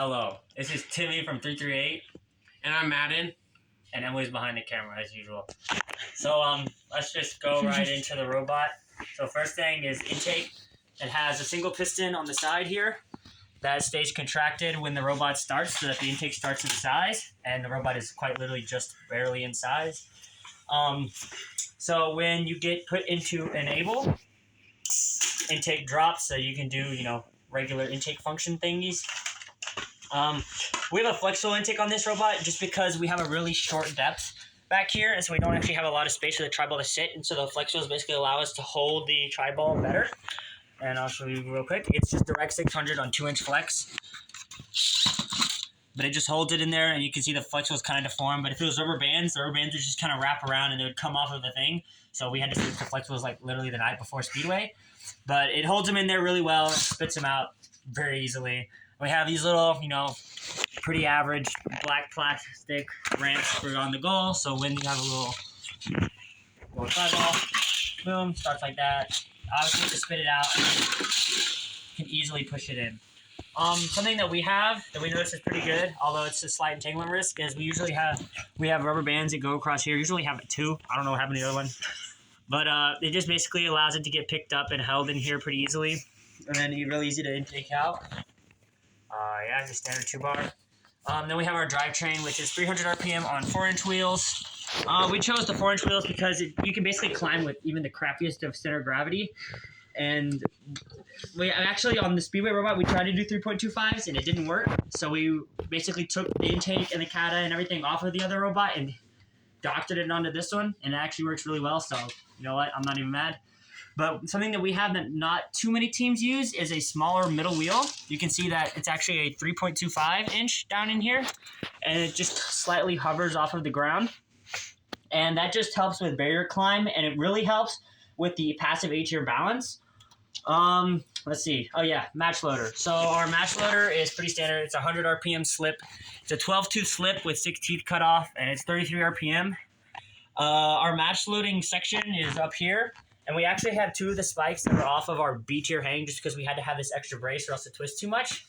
Hello, this is Timmy from 338, And I'm Madden. and Emily's behind the camera as usual. So let's just go right into the robot. So first thing is intake. It has a single piston on the side here that stays contracted when the robot starts, so that the intake starts in size, and the robot is quite literally just barely in size. So when you get put into enable, intake drops, so you can do regular intake function thingies. We have a flexible intake on this robot just because we have a really short depth back here, and so we don't actually have a lot of space for the tri-ball to sit, and so the flexibles basically allow us to hold the tri-ball better. And I'll show you real quick. It's just direct 600 on 2-inch flex, but it just holds it in there, and you can see the flexibles kind of deformed. But if it was rubber bands, the rubber bands would just kind of wrap around and they would come off of the thing. So we had to switch to flexibles like literally the night before Speedway. But it holds them in there really well, and spits them out very easily. We have these little, pretty average black plastic ramps for on the goal. So when you have a little goal tri-ball, boom, starts like that. Obviously, to spit it out, you can easily push it in. Something that we notice is pretty good, although it's a slight entanglement risk, is we have rubber bands that go across here. Usually have two. I don't know what happened to the other one. But it just basically allows it to get picked up and held in here pretty easily. And then really easy to intake out. Yeah, it's a standard 2-bar. Then we have our drivetrain, which is 300 RPM on 4-inch wheels. We chose the 4-inch wheels because you can basically climb with even the crappiest of center of gravity. And we actually, on the Speedway robot, we tried to do 3.25s and it didn't work. So we basically took the intake and the cata and everything off of the other robot and doctored it onto this one. And it actually works really well. So, you know what? I'm not even mad. But something that we have that not too many teams use is a smaller middle wheel. You can see that it's actually a 3.25-inch down in here. And it just slightly hovers off of the ground. And that just helps with barrier climb. And it really helps with the passive 8-year balance. Let's see. Oh, yeah, match loader. So our match loader is pretty standard. It's a 100 RPM slip. It's a 12-tooth slip with 6 teeth cut off. And it's 33 RPM. Our match loading section is up here. And we actually have 2 of the spikes that are off of our B-tier hang just because we had to have this extra brace or else it twists too much.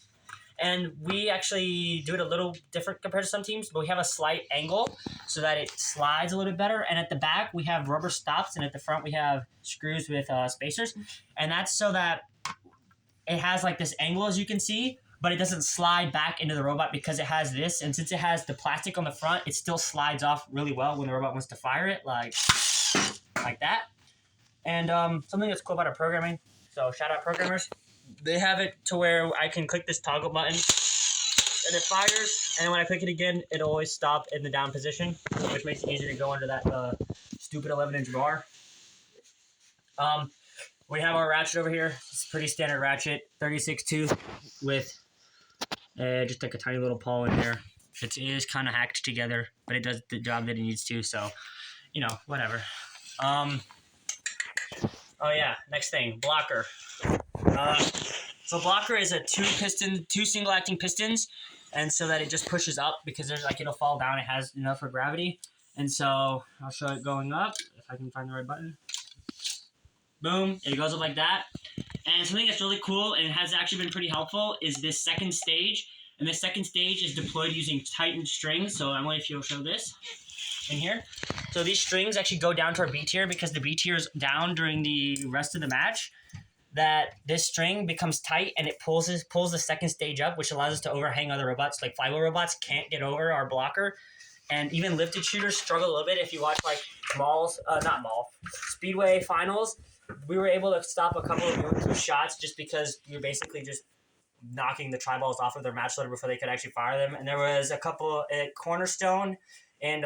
And we actually do it a little different compared to some teams, but we have a slight angle so that it slides a little bit better. And at the back, we have rubber stops, and at the front, we have screws with spacers. And that's so that it has like this angle, as you can see, but it doesn't slide back into the robot because it has this. And since it has the plastic on the front, it still slides off really well when the robot wants to fire it, like that. And something that's cool about our programming, so shout out programmers, they have it to where I can click this toggle button and it fires, and when I click it again, it'll always stop in the down position, which makes it easier to go under that stupid 11-inch bar. We have our ratchet over here. It's a pretty standard ratchet, 36 tooth with just like a tiny little pawl in there. It is kind of hacked together, but it does the job that it needs to, so, whatever. Oh yeah, next thing, blocker. So blocker is a 2 single acting pistons, and so that it just pushes up because there's it'll fall down. It has enough for gravity, and so I'll show it going up if I can find the right button. Boom, it goes up like that. And something that's really cool and has actually been pretty helpful is this second stage, and this second stage is deployed using tightened strings. So Emily, if you'll show this in here. So these strings actually go down to our B tier because the B tier is down during the rest of the match. That this string becomes tight and it pulls the second stage up, which allows us to overhang other robots. Like flywheel robots can't get over our blocker, and even lifted shooters struggle a little bit. If you watch Speedway finals, we were able to stop a couple of 2 shots just because we were basically just knocking the tri-balls off of their match loader before they could actually fire them. And there was a couple at Cornerstone and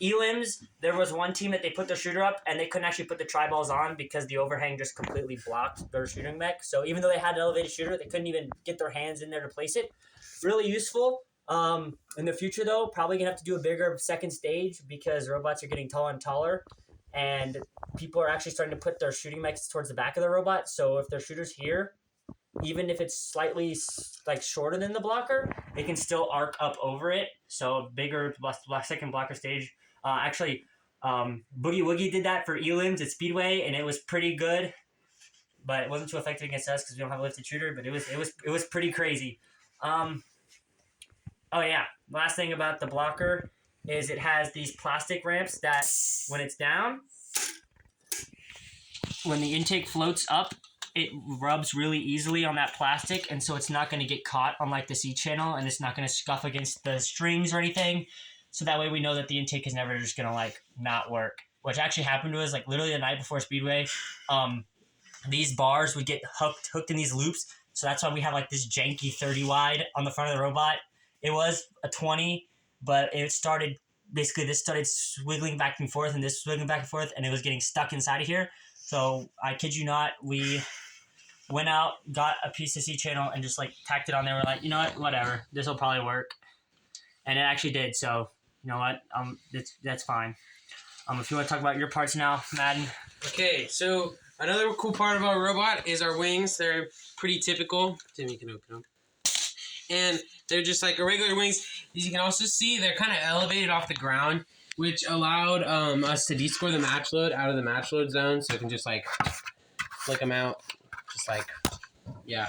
Elims. There was one team that they put their shooter up and they couldn't actually put the tri-balls on because the overhang just completely blocked their shooting mech. So even though they had an elevated shooter, they couldn't even get their hands in there to place it. Really useful. In the future, though, probably going to have to do a bigger second stage because robots are getting taller and taller. And people are actually starting to put their shooting mechs towards the back of the robot. So if their shooter's here, even if it's slightly shorter than the blocker, it can still arc up over it. So bigger second blocker stage. Boogie Woogie did that for Elims at Speedway, and it was pretty good. But it wasn't too effective against us because we don't have a lifted shooter. But it was pretty crazy. Oh yeah. Last thing about the blocker is it has these plastic ramps that when it's down, when the intake floats up, it rubs really easily on that plastic, and so it's not going to get caught on like the C channel, and it's not going to scuff against the strings or anything. So that way we know that the intake is never just going to like not work. Which actually happened to us like literally the night before Speedway. These bars would get hooked in these loops. So that's why we have like this janky 30 wide on the front of the robot. It was a 20, but it started basically this started swiggling back and forth and this swiggling back and forth, and it was getting stuck inside of here. So I kid you not, we went out, got a piece of C channel, and just like tacked it on there. We're like, you know what, whatever, this will probably work, and it actually did. So you know what, that's fine. If you want to talk about your parts now, Madden. Okay, so another cool part of our robot is our wings. They're pretty typical. Timmy can open them. And they're just like regular wings. As you can also see, they're kind of elevated off the ground, which allowed us to descore the match load out of the match load zone. So it can just like flick them out. Just like, yeah.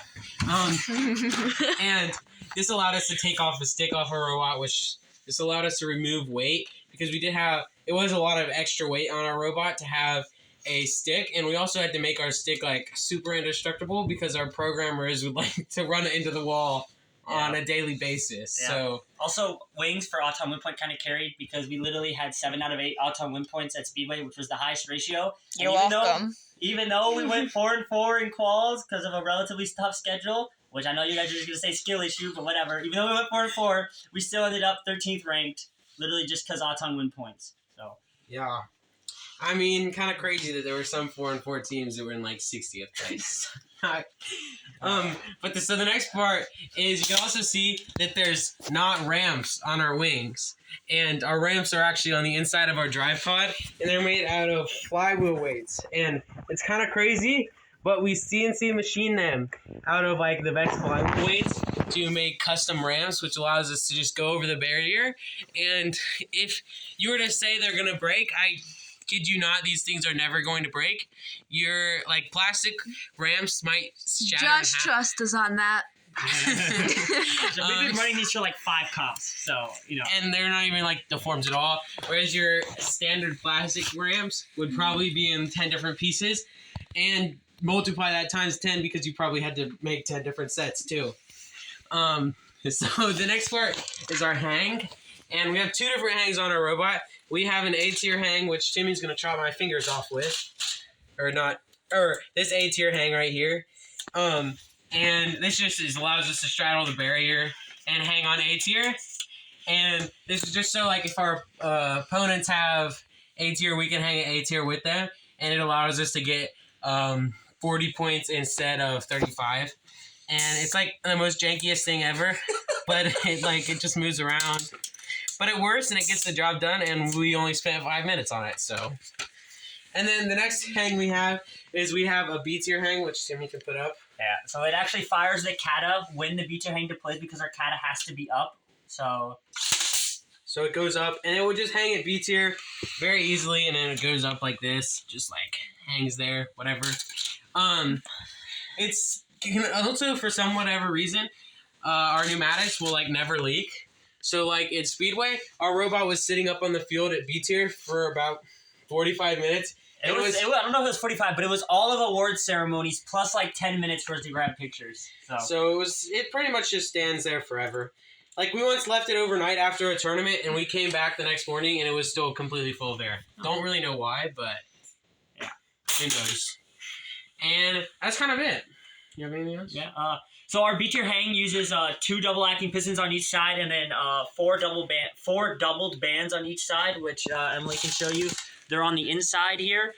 And this allowed us to take off a stick off our robot, which this allowed us to remove weight because we did have, it was a lot of extra weight on our robot to have a stick, and we also had to make our stick like super indestructible because our programmers would like to run it into the wall on a daily basis. Yeah. So also wings for auto win point kind of carried because we literally had 7 out of 8 auto win points at Speedway, which was the highest ratio. You're welcome. Even though we went 4-4 in quals because of a relatively tough schedule, which I know you guys are just gonna say skill issue, but whatever. Even though we went 4-4, we still ended up 13th ranked, literally just because auto win points. So yeah. I mean, kind of crazy that there were some 4-4 teams that were in like 60th place. But so the next part is you can also see that there's not ramps on our wings, and our ramps are actually on the inside of our drive pod, and they're made out of flywheel weights, and it's kind of crazy. But we CNC machine them out of like the Vex flywheel weights to make custom ramps, which allows us to just go over the barrier. And if you were to say they're gonna break, I kid you not, these things are never going to break. Your like plastic ramps might shatter. Just trust us on that. So we've been running these for like 5 comps, so you know. And they're not even like deformed at all. Whereas your standard plastic ramps would probably be in 10 different pieces, and multiply that times 10 because you probably had to make 10 different sets too. So the next part is our hang, and we have 2 different hangs on our robot. We have an A-tier hang, which Timmy's gonna chop my fingers off with, this A-tier hang right here. And this just allows us to straddle the barrier and hang on A-tier. And this is just so like if our opponents have A-tier, we can hang an A-tier with them, and it allows us to get 40 points instead of 35. And it's like the most jankiest thing ever, but it just moves around. But it works and it gets the job done, and we only spent 5 minutes on it, so. And then the next hang we have is we have a B-tier hang, which Timmy can put up. Yeah, so it actually fires the kata when the B-tier hang deploys because our kata has to be up. So it goes up, and it would just hang at B-tier very easily, and then it goes up like this, just like hangs there, whatever. It's also, for some whatever reason, our pneumatics will like never leak. So like at Speedway, our robot was sitting up on the field at B-tier for about 45 minutes. I don't know if it was 45, but it was all of award ceremonies plus like 10 minutes for us to grab pictures. So it pretty much just stands there forever. Like we once left it overnight after a tournament, and we came back the next morning, and it was still completely full of air. Don't really know why, but yeah, who knows. And that's kind of it. You have anything else? Yeah. So our B-tier hang uses 2 double acting pistons on each side, and then 4 doubled bands on each side, which Emily can show you. They're on the inside here.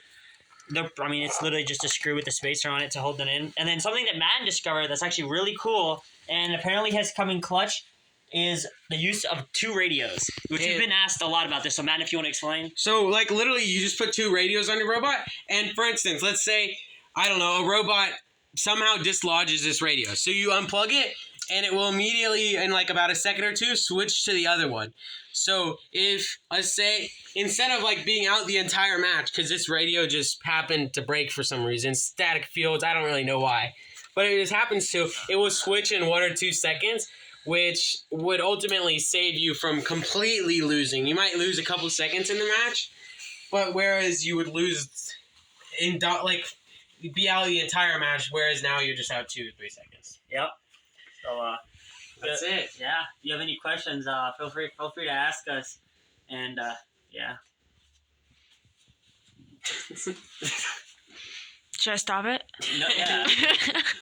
It's literally just a screw with a spacer on it to hold them in. And then something that Madden discovered that's actually really cool and apparently has come in clutch is the use of 2 radios, which we've been asked a lot about this. So Madden, if you want to explain. So like literally you just put 2 radios on your robot, and for instance, let's say, I don't know, a robot somehow dislodges this radio. So you unplug it, and it will immediately, in like about a second or 2, switch to the other one. So if, let's say, instead of like being out the entire match, because this radio just happened to break for some reason, static fields, I don't really know why, but it just happens to, it will switch in 1 or 2 seconds. which would ultimately save you from completely losing. You might lose a couple seconds in the match, but whereas you would lose be out the entire match, whereas now you're just out 2 or 3 seconds. Yep. So That's it. yeah. If you have any questions, feel free to ask us. And yeah. Should I stop it? No, yeah.